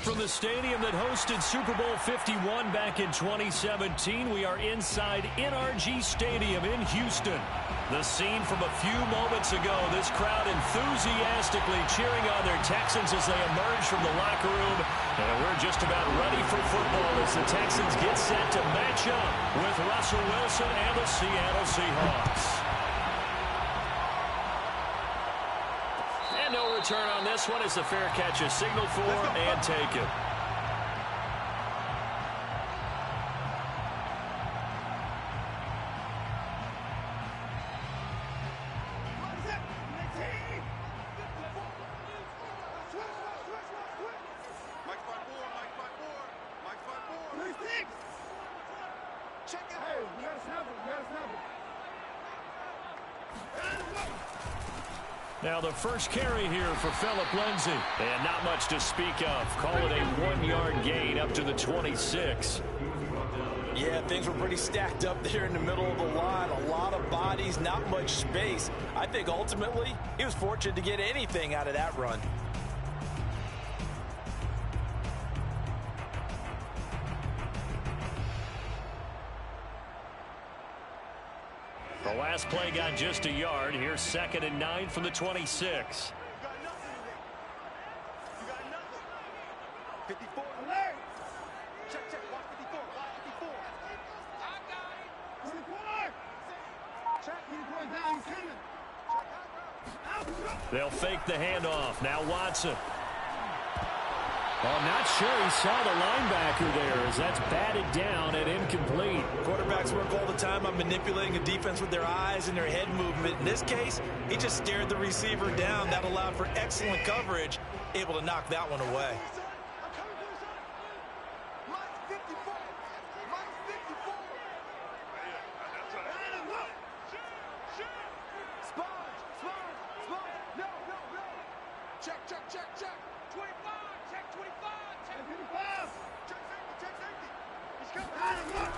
From the stadium that hosted Super Bowl 51 back in 2017, we are inside NRG Stadium in Houston. The scene from a few moments ago, this crowd enthusiastically cheering on their Texans as they emerge from the locker room. And we're just about ready for football as the Texans get set to match up with Russell Wilson and the Seattle Seahawks. And no return on this one as the fair catch is signaled for and taken. Now the first carry here for Phillip Lindsay. And not much to speak of. Call it a 1-yard gain up to the 26. Yeah, things were pretty stacked up there in the middle of the line. A lot of bodies, not much space. I think ultimately he was fortunate to get anything out of that run. The last play got just a yard. Here's 2nd and 9 from the 26. They'll fake the handoff. Now Watson. Well, I'm not sure he saw the linebacker there as that's batted down and incomplete. Quarterbacks work all the time on manipulating a defense with their eyes and their head movement. In this case, he just stared the receiver down. That allowed for excellent coverage, able to knock that one away.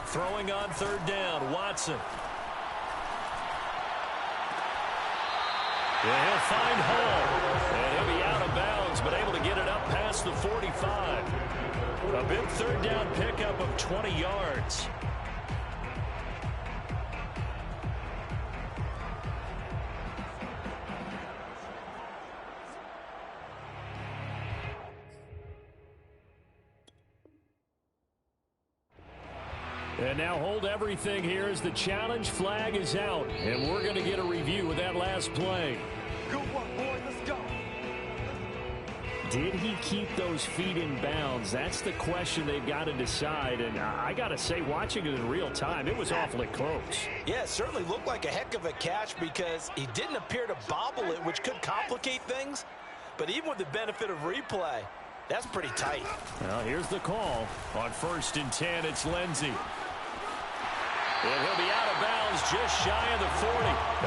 Throwing on 3rd down, Watson. Yeah, he'll find Hall. And he'll be out of bounds, but able to get it up past the 45. A big 3rd down pickup of 20 yards. And now hold everything here as the challenge flag is out. And we're going to get a review of that last play. Good one, boy. Let's go. Did he keep those feet in bounds? That's the question they've got to decide. And I got to say, watching it in real time, it was awfully close. Yeah, it certainly looked like a heck of a catch because he didn't appear to bobble it, which could complicate things. But even with the benefit of replay, that's pretty tight. Well, here's the call. On 1st and 10, it's Lindsay. And he'll be out of bounds just shy of the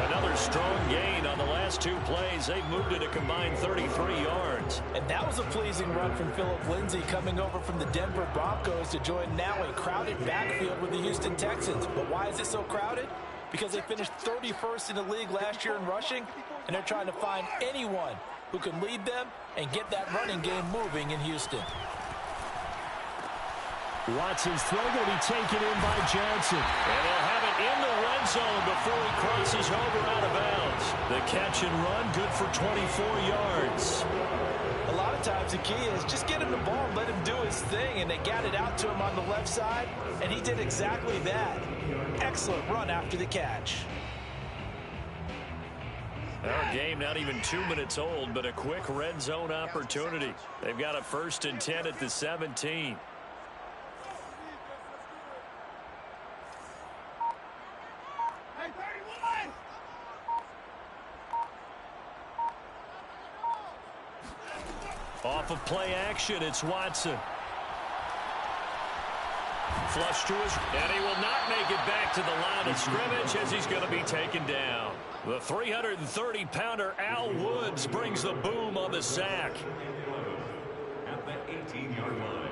40. Another strong gain on the last 2 plays. They've moved it a combined 33 yards. And that was a pleasing run from Phillip Lindsay coming over from the Denver Broncos to join now a crowded backfield with the Houston Texans. But why is it so crowded? Because they finished 31st in the league last year in rushing, and they're trying to find anyone who can lead them and get that running game moving in Houston. Watson's throw will be taken in by Johnson. And they'll have it in the red zone before he crosses over out of bounds. The catch and run good for 24 yards. A lot of times the key is just get him the ball and let him do his thing, and they got it out to him on the left side, and he did exactly that. Excellent run after the catch. Our game not even 2 minutes old, but a quick red zone opportunity. They've got a 1st and 10 at the 17. Off of play action, it's Watson. Flush to his, and he will not make it back to the line of scrimmage as he's going to be taken down. The 330-pounder Al Woods brings the boom on the sack. At the 18-yard line.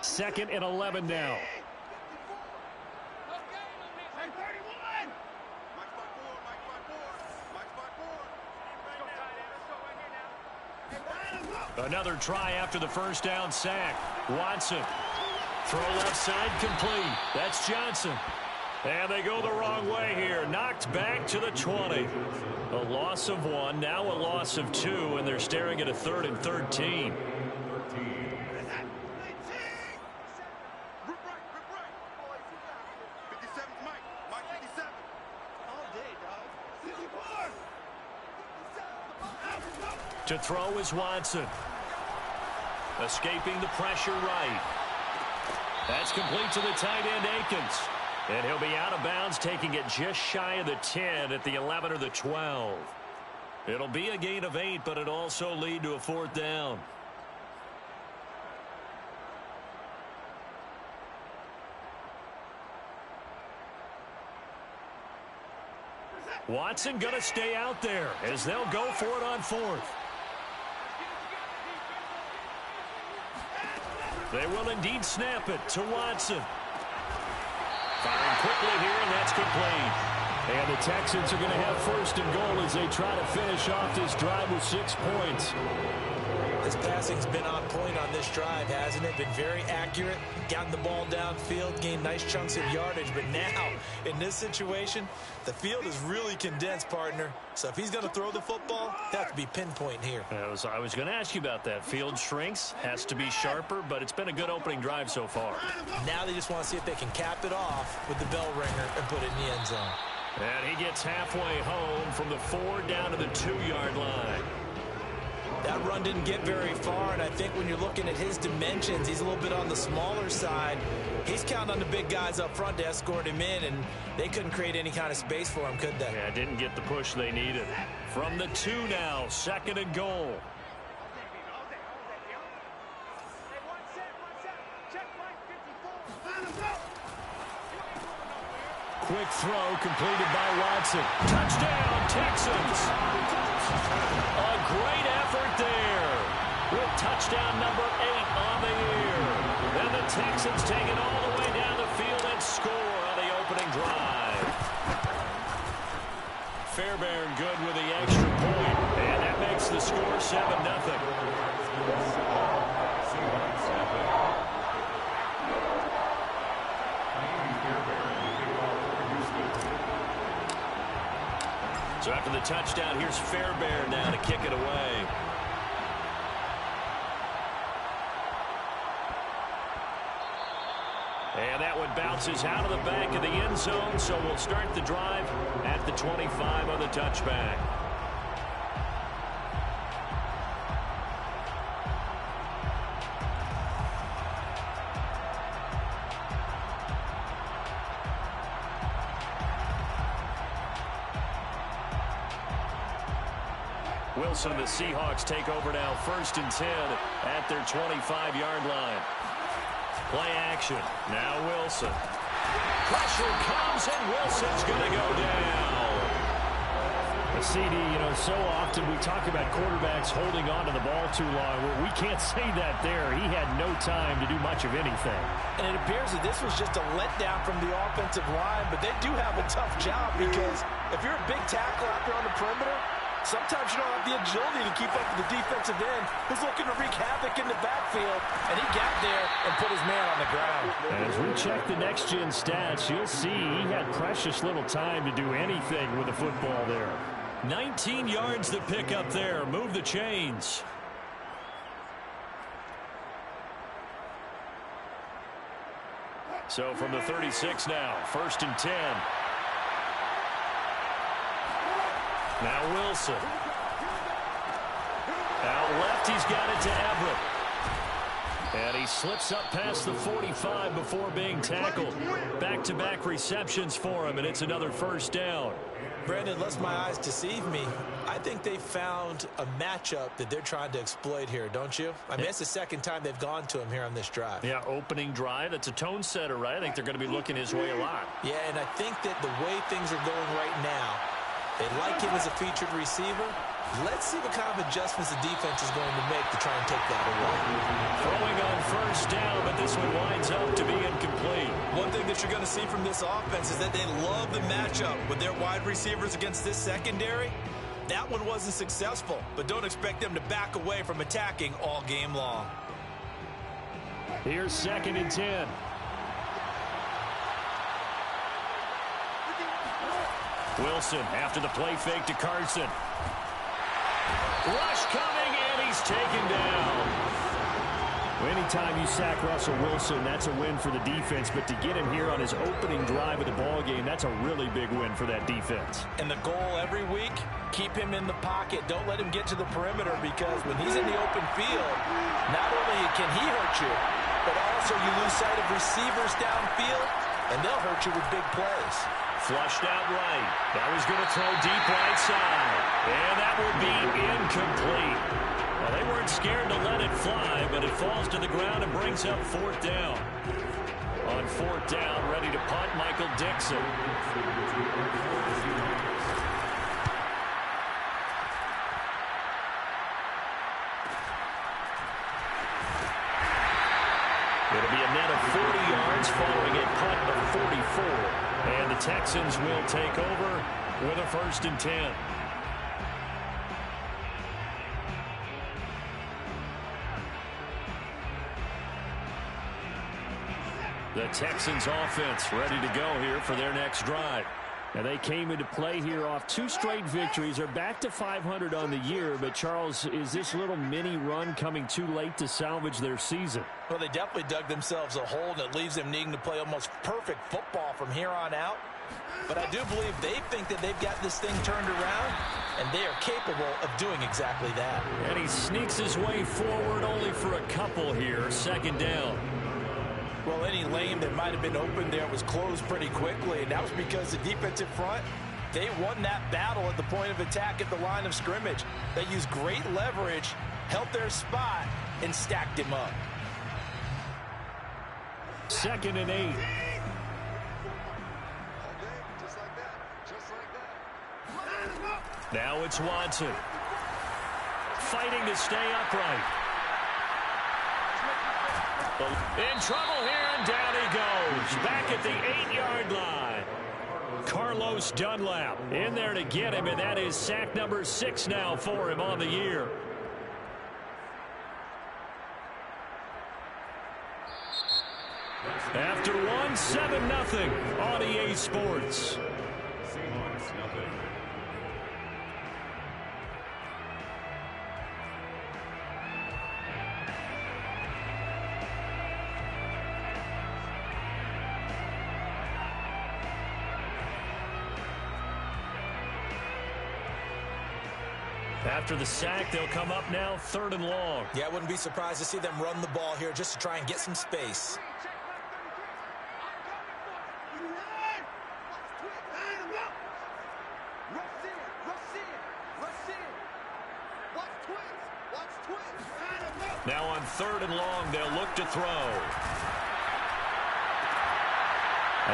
2nd and 11 now. Another try after the first down sack. Watson. Throw left side complete. That's Johnson. And they go the wrong way here. Knocked back to the 20. A loss of 1, now a loss of 2, and they're staring at a 3rd and 13. To throw is Watson. Escaping the pressure right. That's complete to the tight end, Akins. And he'll be out of bounds, taking it just shy of the 10 at the 11 or the 12. It'll be a gain of 8, but it'll also lead to a 4th down. Watson going to stay out there as they'll go for it on 4th. They will indeed snap it to Watson. Firing quickly here, and that's complete. And the Texans are going to have 1st and goal as they try to finish off this drive with 6 points. His passing's been on point on this drive, hasn't it? Been very accurate, gotten the ball downfield, gained nice chunks of yardage. But now, in this situation, the field is really condensed, partner. So if he's going to throw the football, that has to be pinpoint here. I was going to ask you about that. Field shrinks, has to be sharper, but it's been a good opening drive so far. Now they just want to see if they can cap it off with the bell ringer and put it in the end zone. And he gets halfway home from the 4 down to the 2-yard line. That run didn't get very far, and I think when you're looking at his dimensions, he's a little bit on the smaller side. He's counting on the big guys up front to escort him in, and they couldn't create any kind of space for him, could they? Yeah, didn't get the push they needed. From the 2 now, 2nd and goal. Quick throw completed by Watson. Touchdown, Texans. A great effort there with touchdown number 8 on the year. And the Texans take it all the way down the field and score on the opening drive. Fairbairn good with the extra point, and that makes the score 7-0. So after the touchdown, here's Fairbairn now to kick it away. And that one bounces out of the back of the end zone, so we'll start the drive at the 25 on the touchback. Wilson, the Seahawks take over now, 1st and 10 at their 25-yard line. Play action. Now Wilson. Pressure comes, and Wilson's going to go down. CD, so often we talk about quarterbacks holding on to the ball too long. Well, we can't say that there. He had no time to do much of anything. And it appears that this was just a letdown from the offensive line, but they do have a tough job because if you're a big tackle out there on the perimeter, sometimes you don't have the agility to keep up with the defensive end who's looking to wreak havoc in the backfield, and he got there and put his man on the ground. As we check the next-gen stats, you'll see he had precious little time to do anything with the football there. 19 yards to pick up there. Move the chains. So from the 36 now, 1st and 10. Now Wilson. Out left, he's got it to Everett. And he slips up past the 45 before being tackled. Back-to-back receptions for him, and it's another 1st down. Brandon, lest my eyes deceive me, I think they found a matchup that they're trying to exploit here, don't you? I mean, it's the 2nd time they've gone to him here on this drive. Yeah, opening drive. It's a tone setter, right? I think they're going to be looking his way a lot. Yeah, and I think that the way things are going right now, they like him as a featured receiver. Let's see what kind of adjustments the defense is going to make to try and take that away. Throwing on 1st down, but this one winds up to be incomplete. One thing that you're going to see from this offense is that they love the matchup with their wide receivers against this secondary. That one wasn't successful, but don't expect them to back away from attacking all game long. Here's 2nd and 10. Wilson after the play fake to Carson. Rush coming, and he's taken down. Anytime you sack Russell Wilson, that's a win for the defense. But to get him here on his opening drive of the ball game, that's a really big win for that defense. And the goal every week, keep him in the pocket. Don't let him get to the perimeter, because when he's in the open field, not only can he hurt you, but also you lose sight of receivers downfield, and they'll hurt you with big plays. Flushed out right. That was going to throw deep right side. And that will be incomplete. Well, they weren't scared to let it fly, but it falls to the ground and brings up 4th down. On 4th down, ready to punt, Michael Dixon. It'll be a net of 40 yards following a punt of 44. And the Texans will take over with a 1st and 10. The Texans offense ready to go here for their next drive. And they came into play here off 2 straight victories. They're back to 500 on the year. But, Charles, is this little mini run coming too late to salvage their season? Well, they definitely dug themselves a hole, and it leaves them needing to play almost perfect football from here on out. But I do believe they think that they've got this thing turned around, and they are capable of doing exactly that. And he sneaks his way forward only for a couple here. 2nd down. Well, any lane that might have been open there was closed pretty quickly, and that was because the defensive front, they won that battle at the point of attack at the line of scrimmage. They used great leverage, held their spot, and stacked him up. 2nd and 8. Now it's Watson. Fighting to stay upright. In trouble here, and down he goes. Back at the 8-yard line. Carlos Dunlap in there to get him, and that is sack number 6 now for him on the year. After 1, 7-0 on EA Sports. After the sack, they'll come up now 3rd and long. Yeah, I wouldn't be surprised to see them run the ball here just to try and get some space. Now on 3rd and long, they'll look to throw.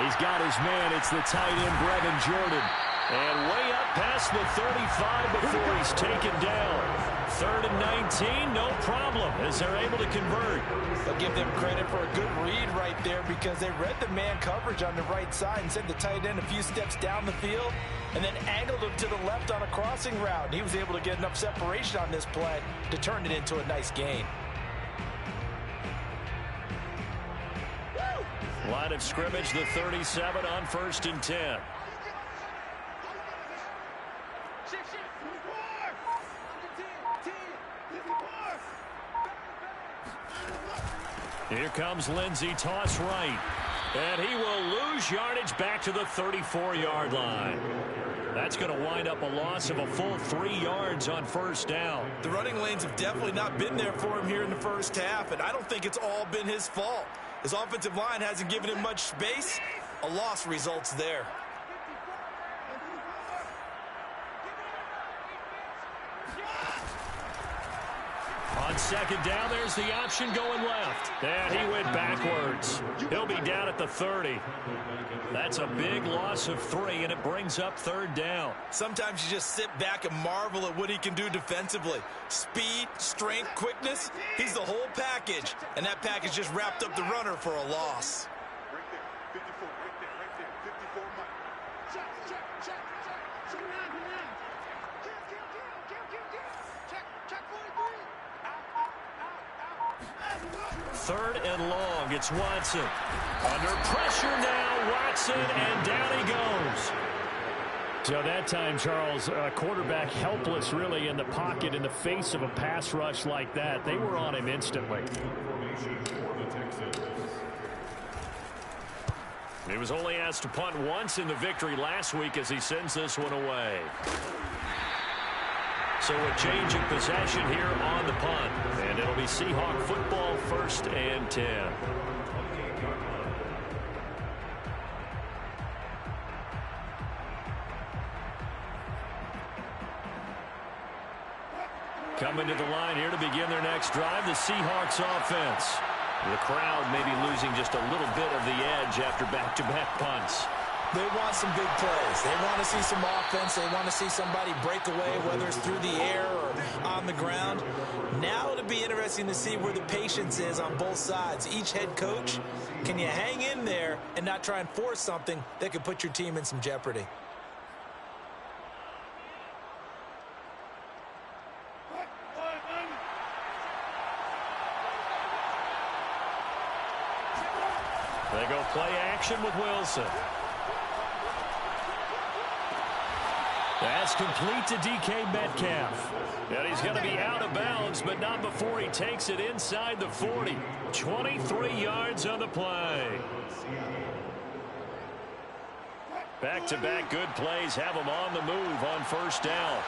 He's got his man. It's the tight end, Brevin Jordan. And way up past the 35 before he's taken down. 3rd and 19, no problem, as they're able to convert. I'll give them credit for a good read right there, because they read the man coverage on the right side and sent the tight end a few steps down the field and then angled him to the left on a crossing route. And he was able to get enough separation on this play to turn it into a nice gain. Line of scrimmage, the 37 on 1st and 10. Here comes Lindsey, toss right. And he will lose yardage back to the 34-yard line. That's going to wind up a loss of a full 3 yards on 1st down. The running lanes have definitely not been there for him here in the first half, and I don't think it's all been his fault. His offensive line hasn't given him much space. A loss results there. On 2nd down, there's the option going left. And he went backwards. He'll be down at the 30. That's a big loss of 3, and it brings up 3rd down. Sometimes you just sit back and marvel at what he can do defensively. Speed, strength, quickness, he's the whole package. And that package just wrapped up the runner for a loss. Third and long. It's Watson. Under pressure now, Watson, and down he goes. So that time, Charles, quarterback helpless really in the pocket in the face of a pass rush like that. They were on him instantly. He was only asked to punt once in the victory last week as he sends this one away. So a change of possession here on the punt. And it'll be Seahawk football, 1st and 10. Coming to the line here to begin their next drive, the Seahawks offense. The crowd maybe losing just a little bit of the edge after back-to-back punts. They want some big plays. They want to see some offense. They want to see somebody break away, whether it's through the air or on the ground. Now it'll be interesting to see where the patience is on both sides. Each head coach, can you hang in there and not try and force something that could put your team in some jeopardy? They go play action with Wilson. That's complete to DK Metcalf. And he's going to be out of bounds, but not before he takes it inside the 40. 23 yards on the play. Back-to-back good plays have him on the move on 1st down.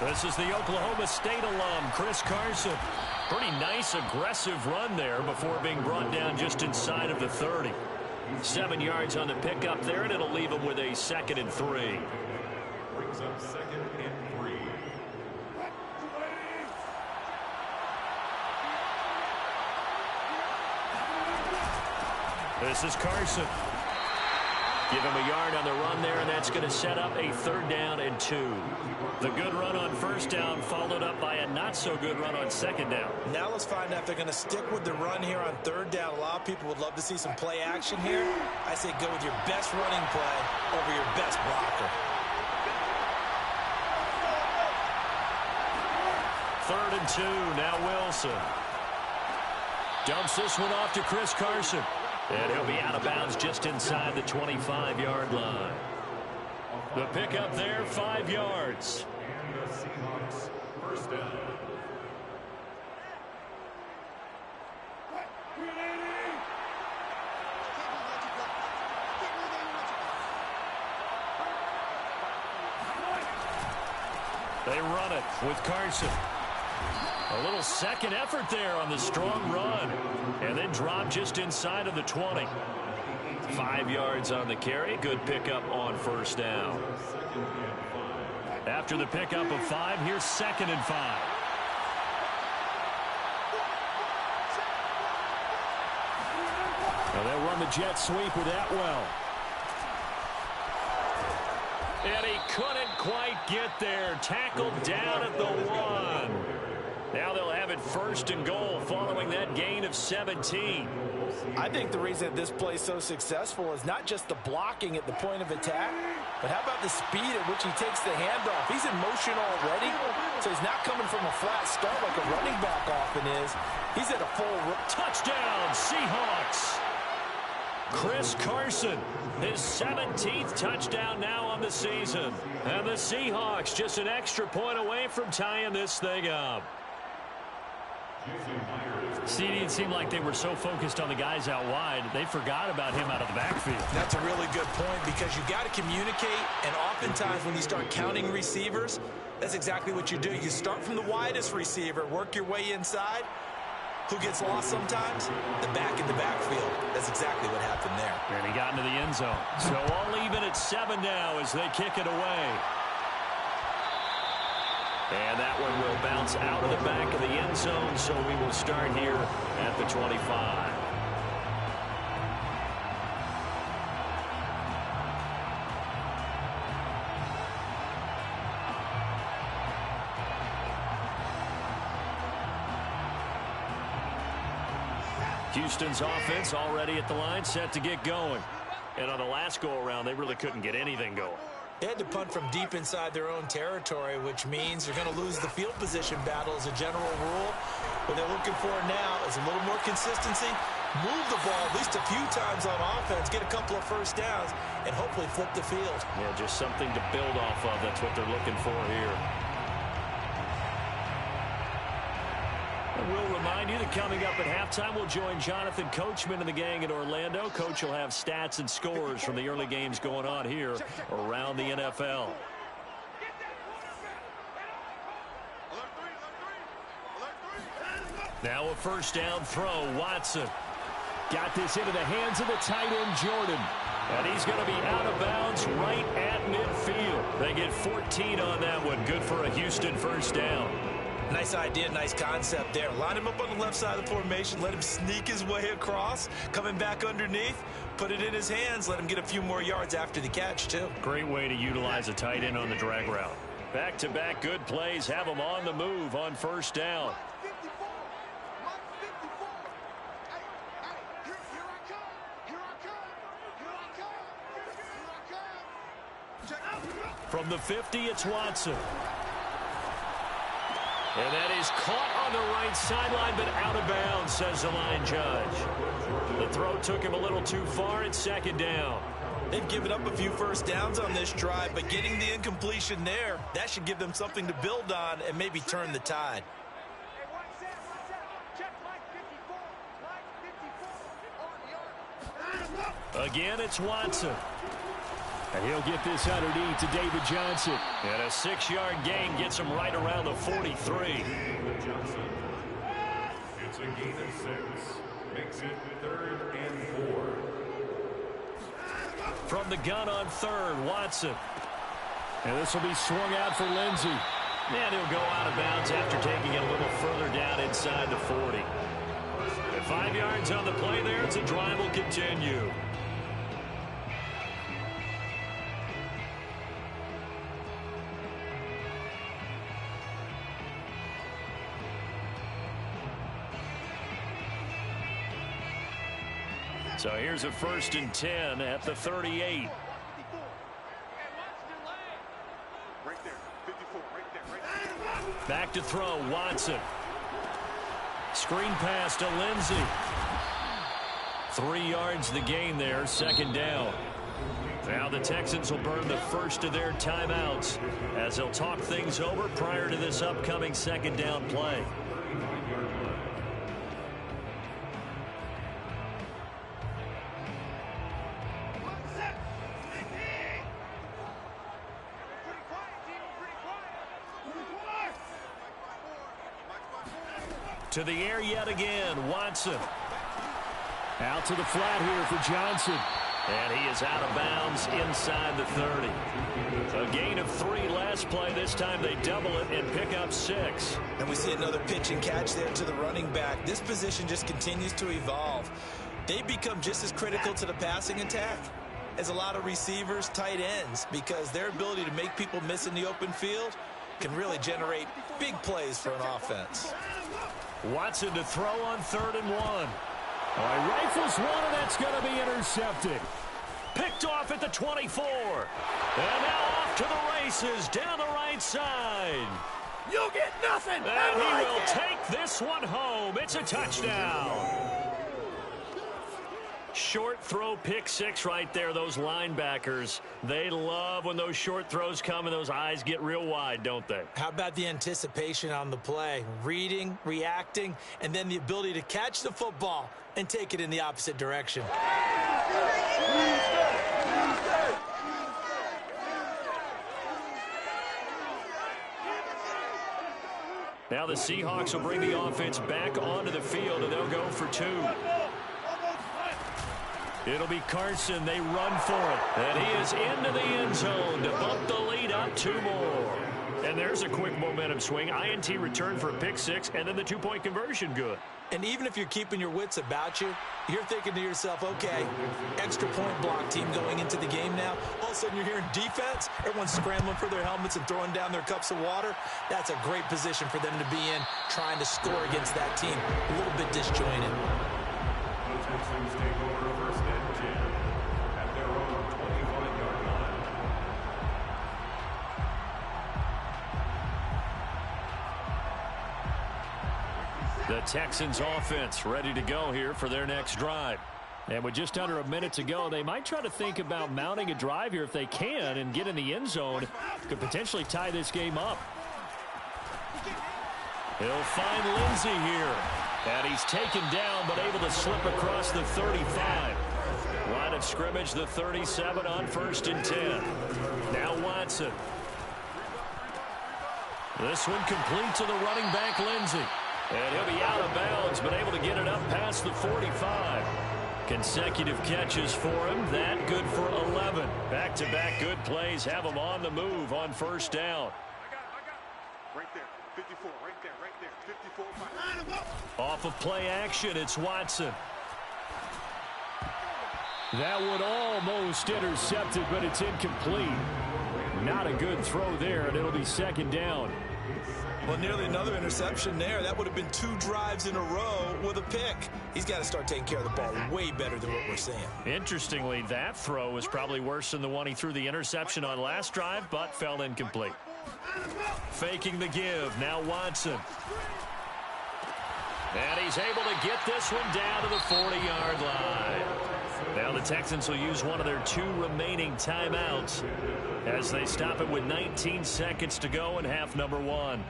This is the Oklahoma State alum, Chris Carson. Pretty nice, aggressive run there before being brought down just inside of the 30. 7 yards on the pickup there, and it'll leave him with a 2nd and 3. Brings up 2nd and 3. This is Carson. Give him a yard on the run there, and that's going to set up a 3rd down and 2. The good run on 1st down followed up by a not-so-good run on 2nd down. Now let's find out if they're going to stick with the run here on 3rd down. A lot of people would love to see some play action here. I say go with your best running play over your best blocker. 3rd and 2, now Wilson. Dumps this one off to Chris Carson. And he'll be out of bounds just inside the 25-yard line. The pickup there, 5 yards. And the Seahawks 1st down. They run it with Carson. A little second effort there on the strong run. And then drop just inside of the 20. 5 yards on the carry. Good pickup on 1st down. After the pickup of 5, here's 2nd and 5. Now they'll run the jet sweep with Atwell. And he couldn't quite get there. Tackled down at the 1. Now they'll have it 1st and goal following that gain of 17. I think the reason that this play is so successful is not just the blocking at the point of attack, but how about the speed at which he takes the handoff? He's in motion already, so he's not coming from a flat start like a running back often is. He's at a full touchdown, Seahawks. Chris Carson, his 17th touchdown now on the season. And the Seahawks just an extra point away from tying this thing up. CD, it seemed like they were so focused on the guys out wide, they forgot about him out of the backfield. That's a really good point because you got to communicate, and oftentimes when you start counting receivers, that's exactly what you do. You start from the widest receiver, work your way inside. Who gets lost sometimes? The back in the backfield. That's exactly what happened there. And he got into the end zone. So all even at 7 now as they kick it away. And that one will bounce out of the back of the end zone, so we will start here at the 25. Houston's offense already at the line, set to get going. And on the last go-around, they really couldn't get anything going. They had to punt from deep inside their own territory, which means they're going to lose the field position battle as a general rule. What they're looking for now is a little more consistency, move the ball at least a few times on offense, get a couple of first downs, and hopefully flip the field. Yeah, just something to build off of. That's what they're looking for here. And we'll remind you that coming up at halftime, we'll join Jonathan Coachman and the gang in Orlando. Coach will have stats and scores from the early games going on here around the NFL. Now a first down throw. Watson got this into the hands of the tight end, Jordan. And he's going to be out of bounds right at midfield. They get 14 on that one. Good for a Houston first down. Nice idea, nice concept there. Line him up on the left side of the formation. Let him sneak his way across. Coming back underneath. Put it in his hands. Let him get a few more yards after the catch, too. Great way to utilize a tight end on the drag route. Back-to-back good plays. Have them on the move on first down. From the 50, it's Watson. And that is caught on the right sideline, but out of bounds, says the line judge. The throw took him a little too far. It's second down. They've given up a few first downs on this drive, but getting the incompletion there, that should give them something to build on and maybe turn the tide. Again, it's Watson. And he'll get this underneath to David Johnson. And a 6-yard gain gets him right around the 43. David Johnson. It's a gain of 6. Makes it 3rd and 4. From the gun on third, Watson. And this will be swung out for Lindsey. And he'll go out of bounds after taking it a little further down inside the 40. At 5 yards on the play there, the drive will continue. So here's a 1st and 10 at the 38. Back to throw, Watson. Screen pass to Lindsey. 3 yards the gain there, second down. Now the Texans will burn the first of their timeouts as they'll talk things over prior to this upcoming second down play. To the air yet again, Watson. Out to the flat here for Johnson. And he is out of bounds inside the 30. A gain of 3 last play. This time they double it and pick up 6. And we see another pitch and catch there to the running back. This position just continues to evolve. They become just as critical to the passing attack as a lot of receivers, tight ends, because their ability to make people miss in the open field can really generate big plays for an offense. Watson to throw on 3rd and 1. All right, rifles one, and that's going to be intercepted. Picked off at the 24. And now off to the races down the right side. You'll get nothing. And he will take this one home. It's a touchdown. Short throw, pick 6 right there. Those linebackers, they love when those short throws come and those eyes get real wide, don't they? How about the anticipation on the play? Reading, reacting, and then the ability to catch the football and take it in the opposite direction. Now the Seahawks will bring the offense back onto the field, and they'll go for 2. It'll be Carson. They run for it. And he is into the end zone to bump the lead up 2 more. And there's a quick momentum swing. INT return for a pick 6, and then the 2-point conversion good. And even if you're keeping your wits about you, you're thinking to yourself, okay, extra point block team going into the game now. All of a sudden you're hearing defense. Everyone's scrambling for their helmets and throwing down their cups of water. That's a great position for them to be in, trying to score against that team. A little bit disjointed. The Texans take over 1st and 10 at their own 25-yard line. The Texans offense ready to go here for their next drive. And with just under a minute to go, they might try to think about mounting a drive here if they can and get in the end zone. Could potentially tie this game up. He'll find Lindsey here. And he's taken down but able to slip across the 35. Line of scrimmage, the 37 on 1st and 10. Now Watson. This one complete to the running back, Lindsey. And he'll be out of bounds, but able to get it up past the 45. Consecutive catches for him. That good for 11. Back-to-back good plays have him on the move on 1st down. Right there, 54, right there, 54. Off of play action, it's Watson. That one almost intercepted, but it's incomplete. Not a good throw there, and it'll be 2nd down. Well, nearly another interception there. That would have been 2 drives in a row with a pick. He's got to start taking care of the ball way better than what we're seeing. Interestingly, that throw was probably worse than the one he threw the interception on last drive, but fell incomplete. Faking the give. Now Watson. And he's able to get this one down to the 40-yard line. Now the Texans will use one of their 2 remaining timeouts as they stop it with 19 seconds to go in half number 1.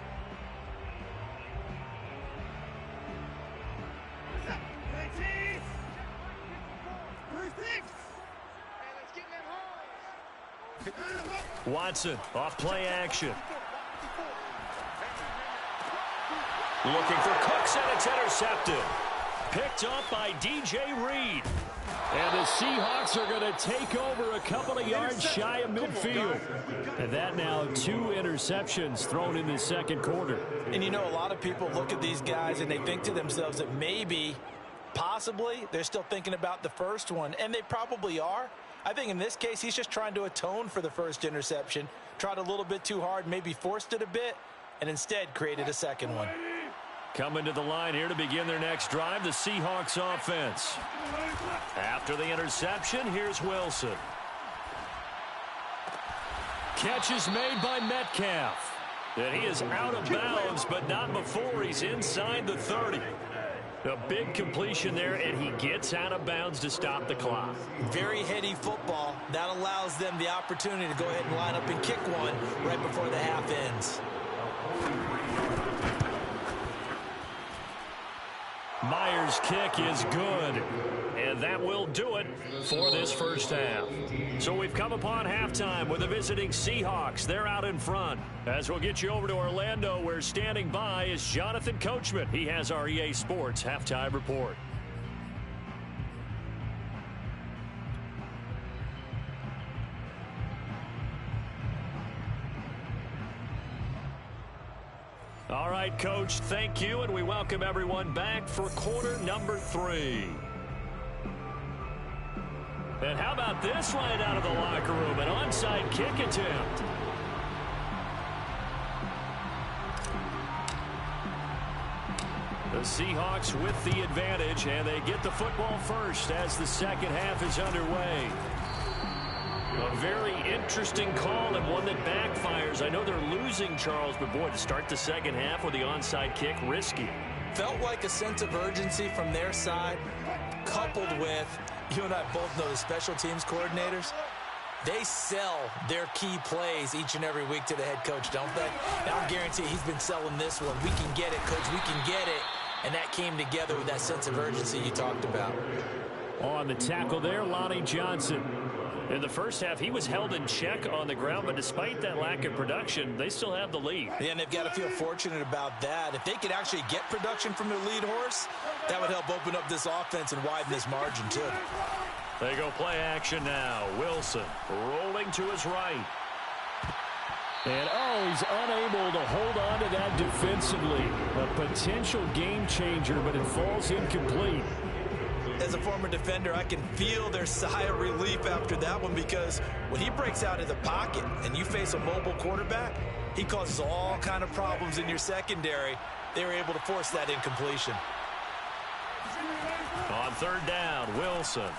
Watson off play action. Looking for Cooks, and it's intercepted. Picked up by DJ Reed. And the Seahawks are going to take over a couple of yards shy of midfield. And that now 2 interceptions thrown in the 2nd quarter. And you know, a lot of people look at these guys and they think to themselves that maybe, possibly, they're still thinking about the first one. And they probably are. I think in this case, he's just trying to atone for the first interception. Tried a little bit too hard, maybe forced it a bit, and instead created a second one. Coming to the line here to begin their next drive, the Seahawks offense. After the interception, here's Wilson. Catch is made by Metcalf. And he is out of bounds, but not before he's inside the 30. A big completion there, and he gets out of bounds to stop the clock. Very heady football. That allows them the opportunity to go ahead and line up and kick one right before the half ends. Myers' kick is good. And that will do it for this first half. So we've come upon halftime with the visiting Seahawks. They're out in front. As we'll get you over to Orlando, where standing by is Jonathan Coachman. He has our EA Sports halftime report. All right, Coach, thank you, and we welcome everyone back for quarter number 3. And how about this right out of the locker room? An onside kick attempt. The Seahawks with the advantage, and they get the football first as the second half is underway. A very interesting call and one that backfires. I know they're losing, Charles, but boy, to start the second half with the onside kick, risky. Felt like a sense of urgency from their side, coupled with, you and I both know the special teams coordinators. They sell their key plays each and every week to the head coach, don't they? And I'll guarantee he's been selling this one. We can get it, coach. We can get it. And that came together with that sense of urgency you talked about. On the tackle there, Lonnie Johnson. In the first half, he was held in check on the ground, but despite that lack of production, they still have the lead. Yeah, and they've got to feel fortunate about that. If they could actually get production from their lead horse, that would help open up this offense and widen this margin, too. They go play action now. Wilson rolling to his right. And, he's unable to hold on to that defensively. A potential game changer, but it falls incomplete. As a former defender, I can feel their sigh of relief after that one, because when he breaks out of the pocket and you face a mobile quarterback, he causes all kind of problems in your secondary. They were able to force that incompletion. On third down, Wilson.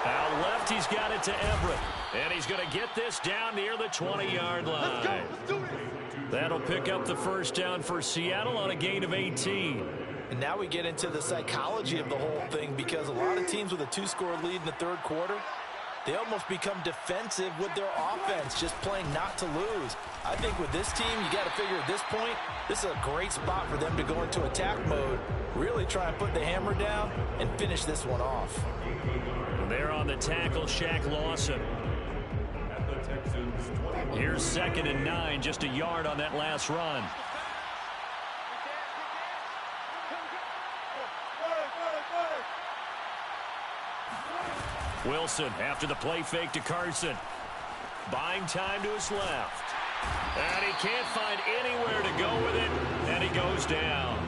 Out left, he's got it to Everett. And he's going to get this down near the 20-yard line. Let's do it. That'll pick up the first down for Seattle on a gain of 18. And now we get into the psychology of the whole thing, because a lot of teams with a 2-score lead in the third quarter, they almost become defensive with their offense, just playing not to lose. I think with this team, you got to figure at this point, this is a great spot for them to go into attack mode, really try and put the hammer down and finish this one off. And they're on the tackle, Shaq Lawson. Here's 2nd and 9, just a yard on that last run. Wilson after the play fake to Carson. Buying time to his left. And he can't find anywhere to go with it, and he goes down.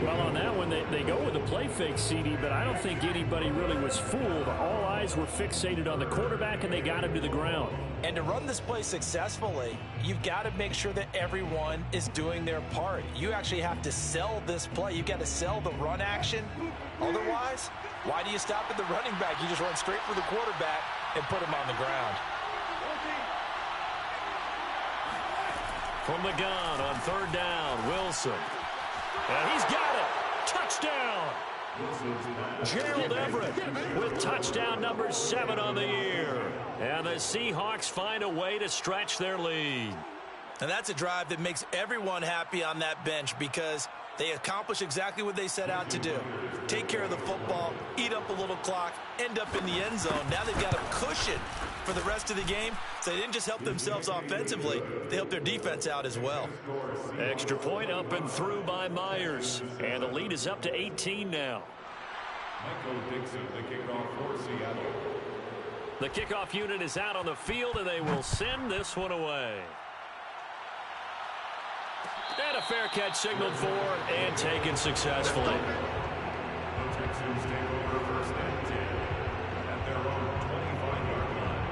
Well, on that one, they go with the play fake, CD, but I don't think anybody really was fooled. All eyes were fixated on the quarterback, and they got him to the ground. And to run this play successfully, you've got to make sure that everyone is doing their part. You actually have to sell this play. You've got to sell the run action. Otherwise, why do you stop at the running back? You just run straight for the quarterback and put him on the ground. From the gun on 3rd down, Wilson. And he's got it. Touchdown. Gerald Everett with touchdown number 7 on the year. And the Seahawks find a way to stretch their lead. And that's a drive that makes everyone happy on that bench, because they accomplish exactly what they set out to do. Take care of the football, eat up a little clock, end up in the end zone. Now they've got a cushion for the rest of the game, so they didn't just help themselves offensively, they helped their defense out as well. Extra point up and through by Myers. And the lead is up to 18 now. Michael Dixon, the kickoff for Seattle. The kickoff unit is out on the field, and they will send this one away. And a fair catch signaled for and taken successfully. The Texans take over 1st and 10 at their own 25-yard line.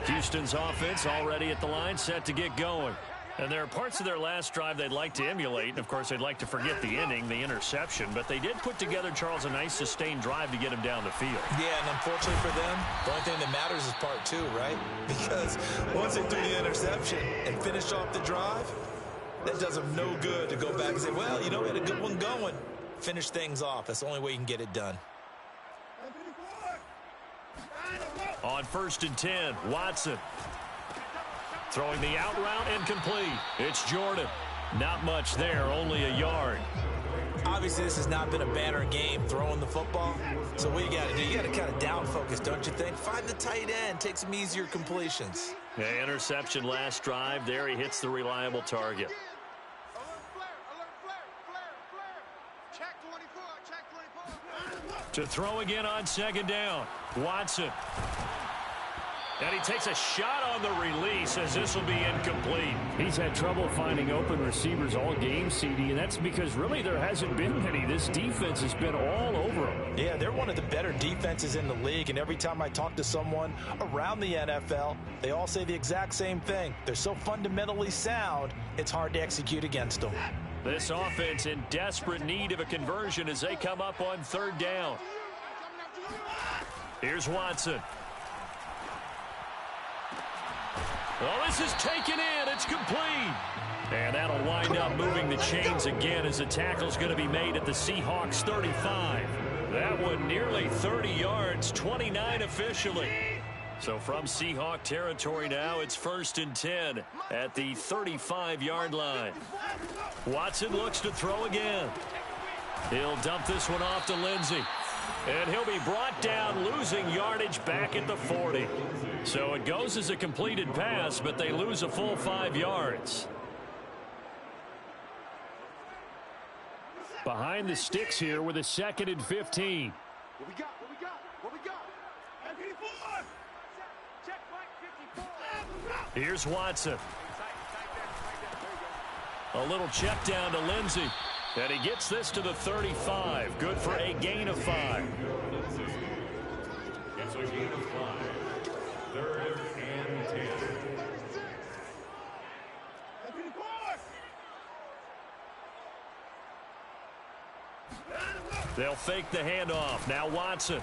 Houston's offense already at the line, set to get going. And there are parts of their last drive they'd like to emulate. And, of course, they'd like to forget the inning, the interception. But they did put together, Charles, a nice sustained drive to get him down the field. Yeah, and unfortunately for them, the only thing that matters is part 2, right? Because once they do the interception and finish off the drive, that does them no good to go back and say, well, you know, we had a good one going. Finish things off. That's the only way you can get it done. On 1st and 10, Watson. Throwing the out route, incomplete. It's Jordan. Not much there, only a yard. Obviously, this has not been a banner game throwing the football. So what you got to do, you got to kind of down focus, don't you think? Find the tight end, take some easier completions. Yeah, interception last drive. There he hits the reliable target. Check 24, check 24. To throw again on 2nd down, Watson. And he takes a shot on the release, as this will be incomplete. He's had trouble finding open receivers all game, CD, and that's because really there hasn't been many. This defense has been all over them. Yeah, they're one of the better defenses in the league, and every time I talk to someone around the NFL, they all say the exact same thing. They're so fundamentally sound, it's hard to execute against them. This offense in desperate need of a conversion as they come up on 3rd down. Here's Watson. Well, this is taken in. It's complete. And that'll wind up moving the chains again as the tackle's going to be made at the Seahawks 35. That one nearly 30 yards, 29 officially. So from Seahawk territory now, it's 1st and 10 at the 35-yard line. Watson looks to throw again. He'll dump this one off to Lindsey. And he'll be brought down, losing yardage back at the 40. So it goes as a completed pass, but they lose a full 5 yards. Behind the sticks here with a 2nd and 15. What we got? What we got? What we got? 54. Check Mike 54. Here's Watson. A little check down to Lindsey. And he gets this to the 35. Good for a gain of 5. It's a gain of 5. 3rd and 10. They'll fake the handoff. Now Watson.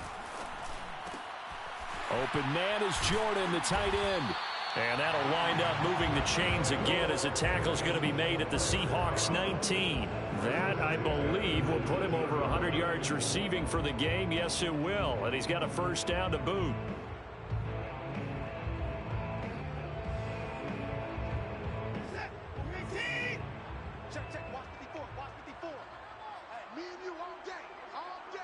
Open man is Jordan, the tight end. And that'll wind up moving the chains again as a tackle's going to be made at the Seahawks 19. That, I believe, will put him over 100 yards receiving for the game. Yes, it will. And he's got a first down to boot. Check, watch 54, watch 54. Hey, me and you all day, all day.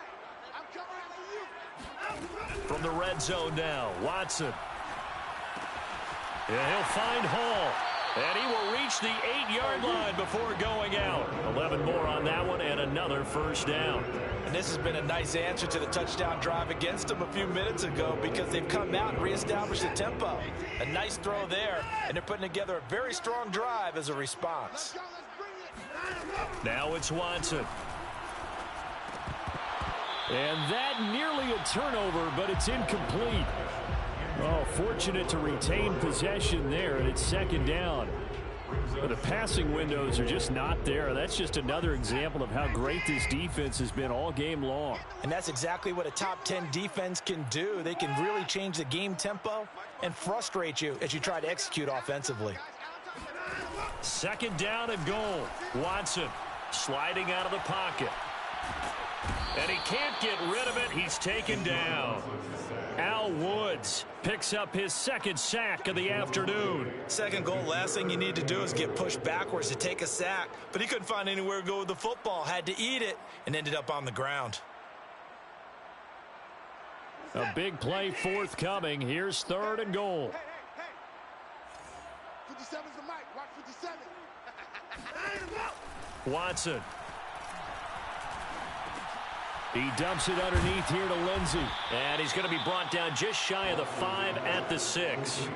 I'm coming after you. From the red zone now, Watson. And he'll find Hall. And he will reach the 8-yard line before going out. 11 more on that one and another first down. And this has been a nice answer to the touchdown drive against them a few minutes ago because they've come out and reestablished the tempo. A nice throw there, and they're putting together a very strong drive as a response. Now it's Watson. And that nearly a turnover, but it's incomplete. Oh, fortunate to retain possession there, and it's second down. But the passing windows are just not there. That's just another example of how great this defense has been all game long. And that's exactly what a top 10 defense can do. They can really change the game tempo and frustrate you as you try to execute offensively. Second down and goal. Watson sliding out of the pocket. And he can't get rid of it. He's taken down. Al Woods picks up his second sack of the afternoon. Second goal, last thing you need to do is get pushed backwards to take a sack. But he couldn't find anywhere to go with the football. Had to eat it and ended up on the ground. A big play forthcoming. Here's third and goal. Hey. 57's the mic. Watch 57. Watson. He dumps it underneath here to Lindsey. And he's going to be brought down just shy of the 5 at the 6.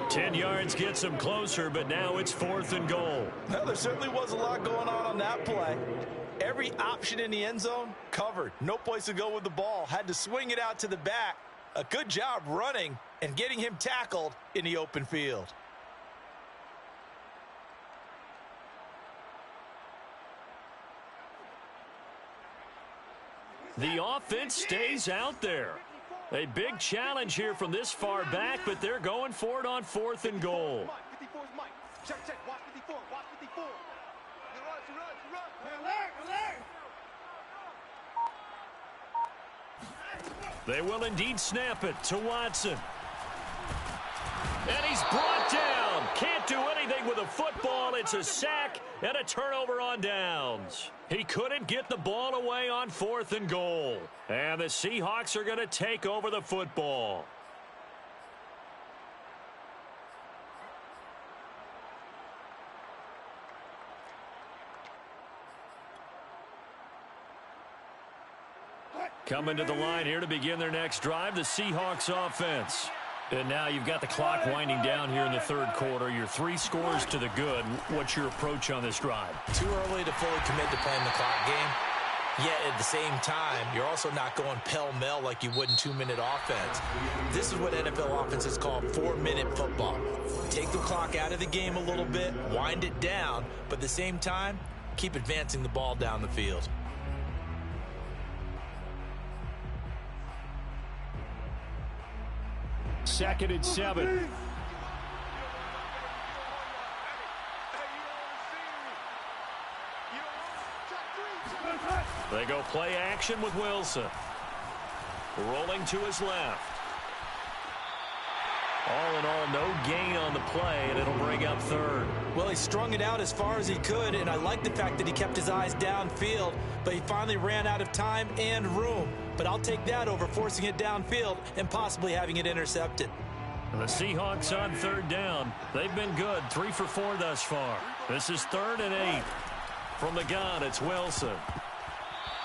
10 yards gets him closer, but now it's fourth and goal. Well, there certainly was a lot going on that play. Every option in the end zone covered. No place to go with the ball. Had to swing it out to the back. A good job running and getting him tackled in the open field. The offense stays out there. A big challenge here from this far back, but they're going for it on fourth and goal. 54's mic. Check, watch 54, watch 54. They will indeed snap it to Watson. And he's brought down. Can't do anything with a football. It's a sack and a turnover on downs. He couldn't get the ball away on fourth and goal. And the Seahawks are going to take over the football. Coming to the line here to begin their next drive, the Seahawks offense. And now you've got the clock winding down here in the third quarter. You're 3 scores to the good. What's your approach on this drive? Too early to fully commit to playing the clock game. Yet at the same time, you're also not going pell-mell like you would in 2-minute offense. This is what NFL offenses call 4-minute football. Take the clock out of the game a little bit, wind it down, but at the same time, keep advancing the ball down the field. Second and 7. They go play action with Wilson. Rolling to his left. All in all, no gain on the play, and it'll bring up third. Well, he strung it out as far as he could, and I like the fact that he kept his eyes downfield, but he finally ran out of time and room. But I'll take that over forcing it downfield and possibly having it intercepted. The Seahawks on third down. They've been good, 3 for 4 thus far. This is third and 8. From the gun, it's Wilson.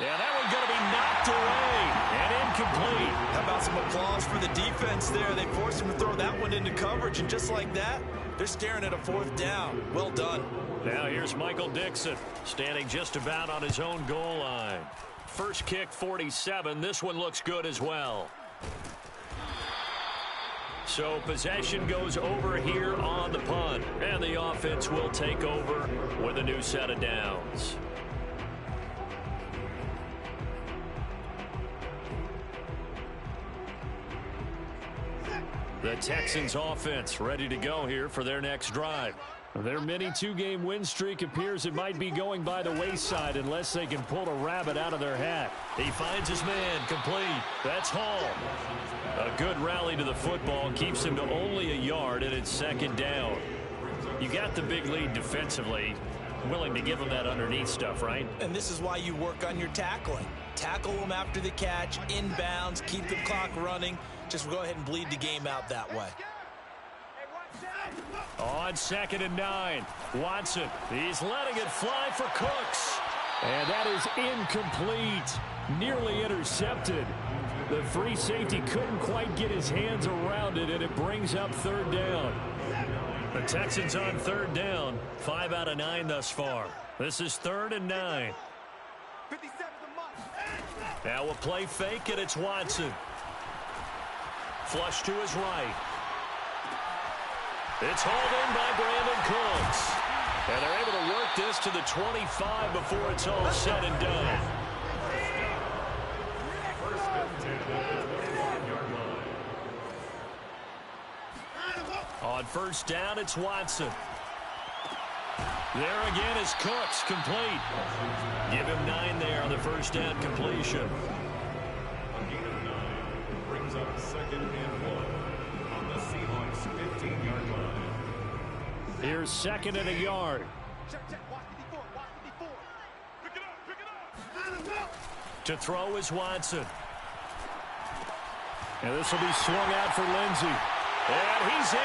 Yeah, that one's going to be knocked away and incomplete. How about some applause for the defense there? They forced him to throw that one into coverage, and just like that, they're staring at a fourth down. Well done. Now here's Michael Dixon, standing just about on his own goal line. First kick, 47. This one looks good as well. So possession goes over here on the punt, and the offense will take over with a new set of downs. The Texans offense ready to go here for their next drive. Their mini two-game win streak appears it might be going by the wayside unless they can pull a rabbit out of their hat. He finds his man, complete. That's Hall. A good rally to the football keeps him to only a yard, and it's second down. You got the big lead defensively. Willing to give him that underneath stuff, right? And this is why you work on your tackling. Tackle them after the catch, inbounds, keep the clock running. Just go ahead and bleed the game out that way. On 2nd and 9, Watson. He's letting it fly for Cooks. And that is incomplete. Nearly intercepted. The free safety couldn't quite get his hands around it, and it brings up 3rd down. The Texans on 3rd down. 5 out of 9 thus far. This is 3rd and 9. Now a play fake, and it's Watson. Flush to his right. It's hauled in by Brandon Cooks. And they're able to work this to the 25 before it's all said and done. On 1st down, it's Watson. There again is Cooks, complete. Give him 9 there on the 1st down completion. A gain of 9 brings up 2nd and 1 on the Seahawks 15-yard line. Here's 2nd and a yard. To throw is Watson. And this will be swung out for Lindsey. And he's in.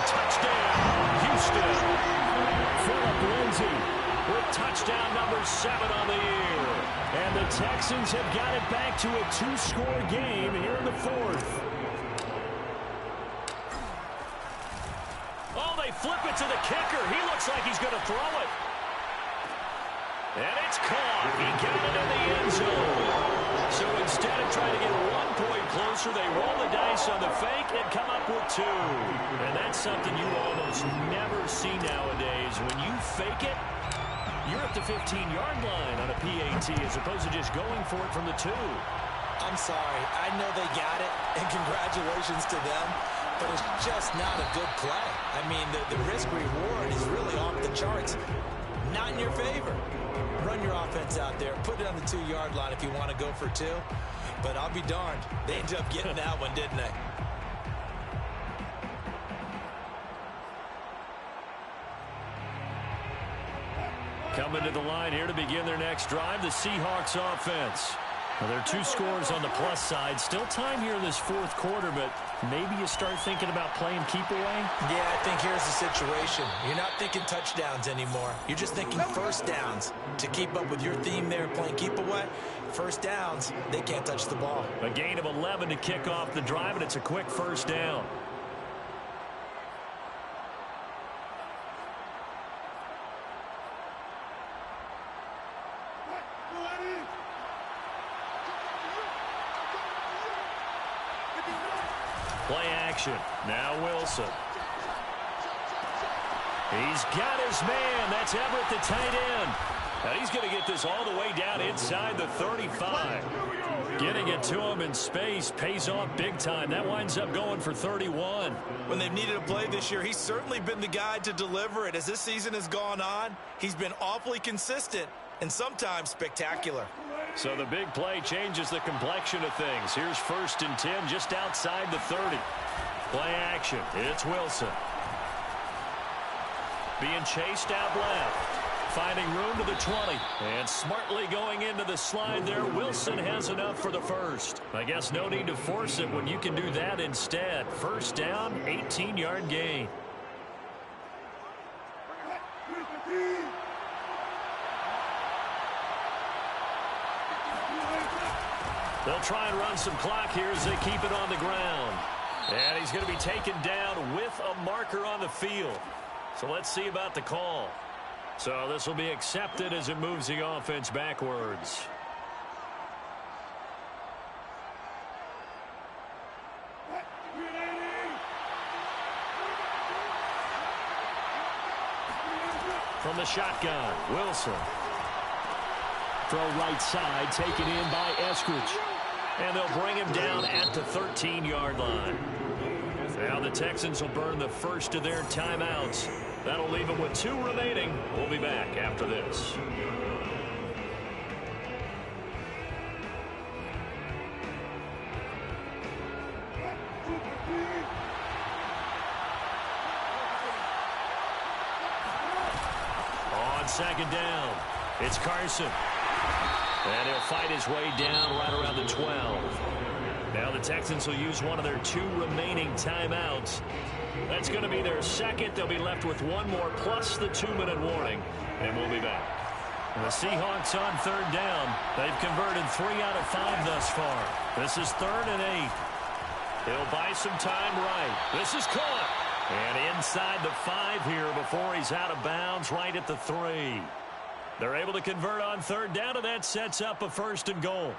Touchdown, Houston. Philip Lindsey With touchdown number 7 on the year. And the Texans have got it back to a 2-score game here in the 4th. Oh, they flip it to the kicker. He looks like he's going to throw it. And it's caught. He got it in the end zone. So instead of trying to get 1 point closer, they roll the dice on the fake and come up with 2. And that's something you almost never see nowadays. When you fake it, you're at the 15-yard line on a PAT as opposed to just going for it from the 2. I'm sorry. I know they got it, and congratulations to them, but it's just not a good play. I mean, the risk-reward is really off the charts. Not in your favor. Run your offense out there. Put it on the 2-yard line if you want to go for 2. But I'll be darned. They ended up getting that one, didn't they? Coming to the line here to begin their next drive, the Seahawks offense. Well, there are 2 scores on the plus side. Still time here in this 4th quarter, but maybe you start thinking about playing keep away? Yeah, I think here's the situation. You're not thinking touchdowns anymore. You're just thinking 1st downs. To keep up with your theme there, playing keep away, 1st downs, they can't touch the ball. A gain of 11 to kick off the drive, and it's a quick 1st down. Play action. Now Wilson. He's got his man. That's Everett, the tight end. And he's going to get this all the way down inside the 35. Getting it to him in space pays off big time. That winds up going for 31. When they've needed a play this year, he's certainly been the guy to deliver it. As this season has gone on, he's been awfully consistent and sometimes spectacular. So the big play changes the complexion of things. Here's 1st and 10 just outside the 30. Play action. It's Wilson. Being chased out left. Finding room to the 20. And smartly going into the slide there. Wilson has enough for the 1st. I guess no need to force it when you can do that instead. 1st down, 18-yard gain. They'll try and run some clock here as they keep it on the ground. And he's going to be taken down with a marker on the field. So let's see about the call. So this will be accepted as it moves the offense backwards. From the shotgun, Wilson. Throw right side, taken in by Eskridge. And they'll bring him down at the 13-yard line. Now the Texans will burn the first of their timeouts. That'll leave them with 2 remaining. We'll be back after this. On second down, it's Carson. And he'll fight his way down right around the 12. Now the Texans will use one of their 2 remaining timeouts. That's going to be their second. They'll be left with 1 more plus the 2-minute warning. And we'll be back. The Seahawks on third down. They've converted 3 out of 5 thus far. This is 3rd and 8. He'll buy some time right. This is caught. And inside the 5 here before he's out of bounds right at the 3. They're able to convert on third down, and that sets up a 1st and goal.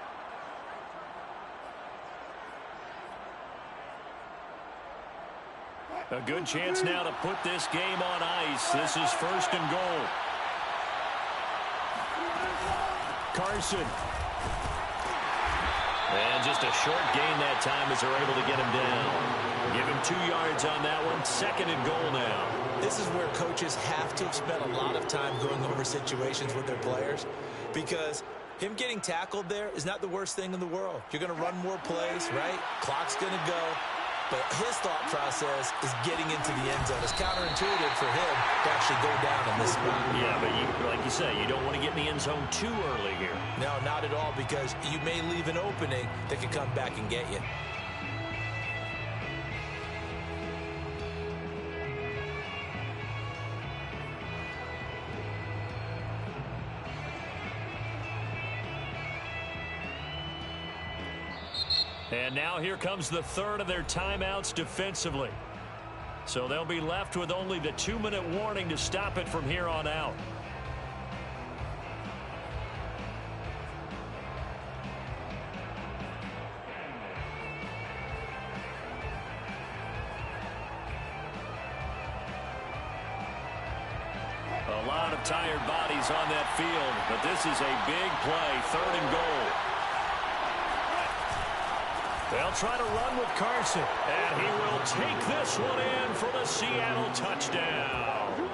A good chance now to put this game on ice. This is 1st and goal. Carson. And just a short gain that time as they're able to get him down. Give him 2 yards on that one. 2nd and goal now. This is where coaches have to spend a lot of time going over situations with their players, because him getting tackled there is not the worst thing in the world. You're going to run more plays, right? Clock's going to go. But his thought process is getting into the end zone. It's counterintuitive for him to actually go down in this spot. Yeah, but like you say, you don't want to get in the end zone too early here. No, not at all, because you may leave an opening that could come back and get you. And now here comes the 3rd of their timeouts defensively. So they'll be left with only the 2-minute warning to stop it from here on out. A lot of tired bodies on that field, but this is a big play, 3rd and goal. They'll try to run with Carson, and he will take this one in for the Seattle touchdown.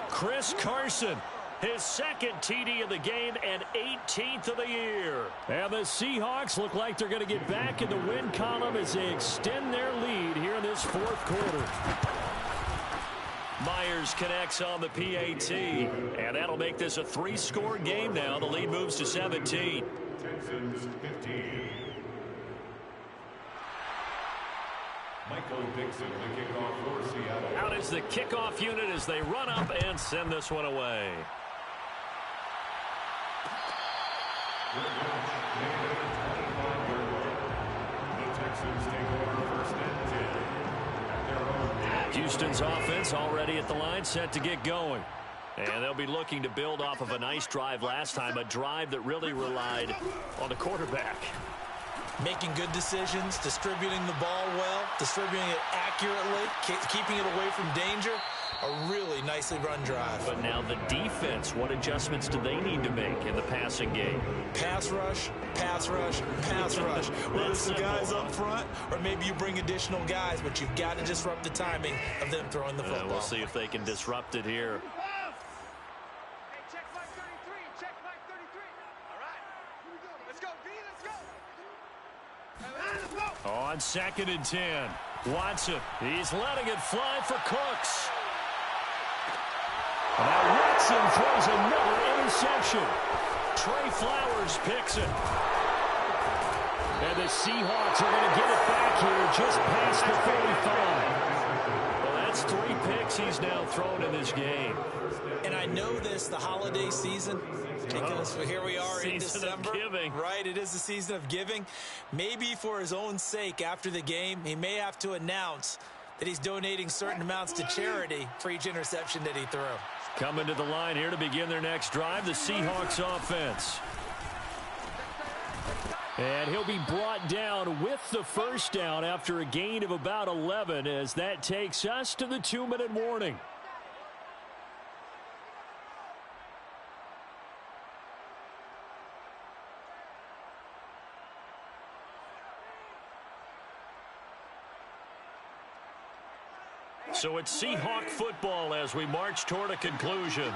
Chris Carson, his 2nd TD of the game and 18th of the year. And the Seahawks look like they're going to get back in the win column as they extend their lead here in this 4th quarter. Myers connects on the PAT, and that'll make this a 3-score game now. The lead moves to 17. Texans 15. Michael Dixon, the kickoff for Seattle. Out is the kickoff unit as they run up and send this one away. The Texans take over 1st and 10 at their own. Houston's offense already at the line, set to get going. And they'll be looking to build off of a nice drive last time, a drive that really relied on the quarterback. Making good decisions, distributing the ball well, distributing it accurately, keeping it away from danger. A really nicely run drive. But now the defense, what adjustments do they need to make in the passing game? Pass rush, pass rush, pass rush. Whether it's the guys up front or maybe you bring additional guys, but you've got to disrupt the timing of them throwing the football. We'll see if they can disrupt it here. Hey, check Mike 33. Check Mike 33. All right. Here we go. Let's go, B. Let's go. Let's go. On 2nd and 10. Watson, he's letting it fly for Cooks. Now Watson throws another interception. Trey Flowers picks it. And the Seahawks are going to get it back here just past the 45. Well, that's 3 picks he's now thrown in this game. And I know this, the holiday season, because here we are in Season of December. giving. Right, it is the season of giving. Maybe for his own sake after the game, he may have to announce that he's donating certain amounts to charity for each interception that he threw. Coming to the line here to begin their next drive, the Seahawks offense. And he'll be brought down with the first down after a gain of about 11 as that takes us to the 2-minute warning. So it's Seahawk football as we march toward a conclusion.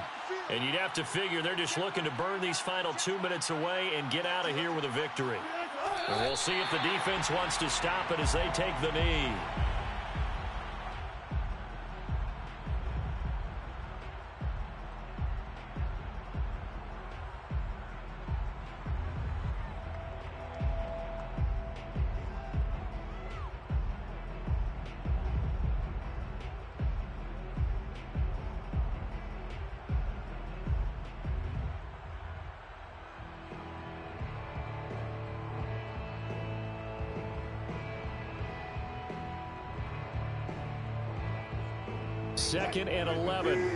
And you'd have to figure they're just looking to burn these final 2 minutes away and get out of here with a victory. And we'll see if the defense wants to stop it as they take the knee. Second and 11.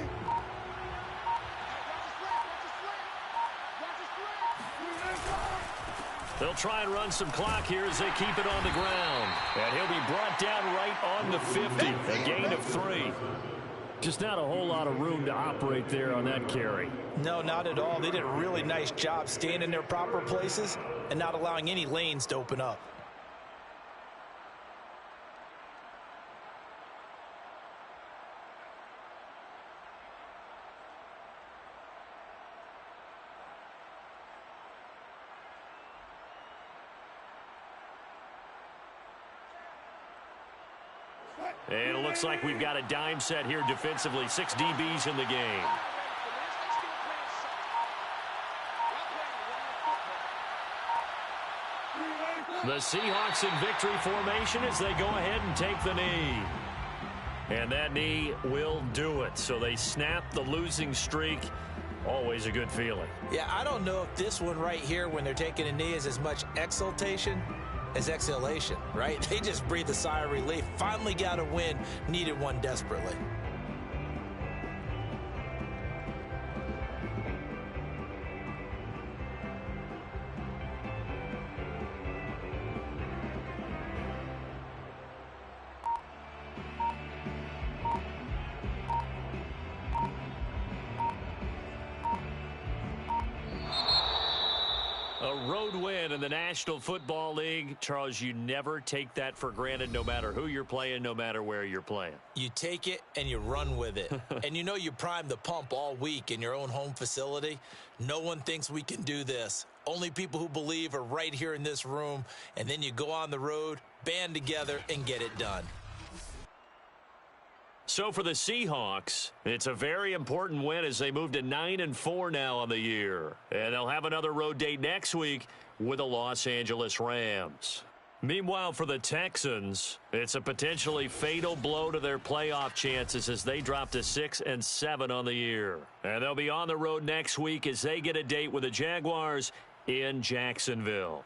They'll try and run some clock here as they keep it on the ground. And he'll be brought down right on the 50. A gain of 3. Just not a whole lot of room to operate there on that carry. No, not at all. They did a really nice job staying in their proper places and not allowing any lanes to open up. And it looks like we've got a dime set here defensively. 6 DBs in the game. The Seahawks in victory formation as they go ahead and take the knee. And that knee will do it. So they snap the losing streak. Always a good feeling. Yeah, I don't know if this one right here when they're taking a knee is as much exultation as exhalation, right? They just breathe a sigh of relief. Finally got a win, needed one desperately. A road win in the National Football League. Charles, you never take that for granted no matter who you're playing, no matter where you're playing. You take it and you run with it. And you know you primed the pump all week in your own home facility. No one thinks we can do this. Only people who believe are right here in this room. And then you go on the road, band together, and get it done. So for the Seahawks, it's a very important win as they move to 9-4 now on the year. And they'll have another road date next week with the Los Angeles Rams. Meanwhile, for the Texans, it's a potentially fatal blow to their playoff chances as they drop to 6-7 on the year. And they'll be on the road next week as they get a date with the Jaguars in Jacksonville.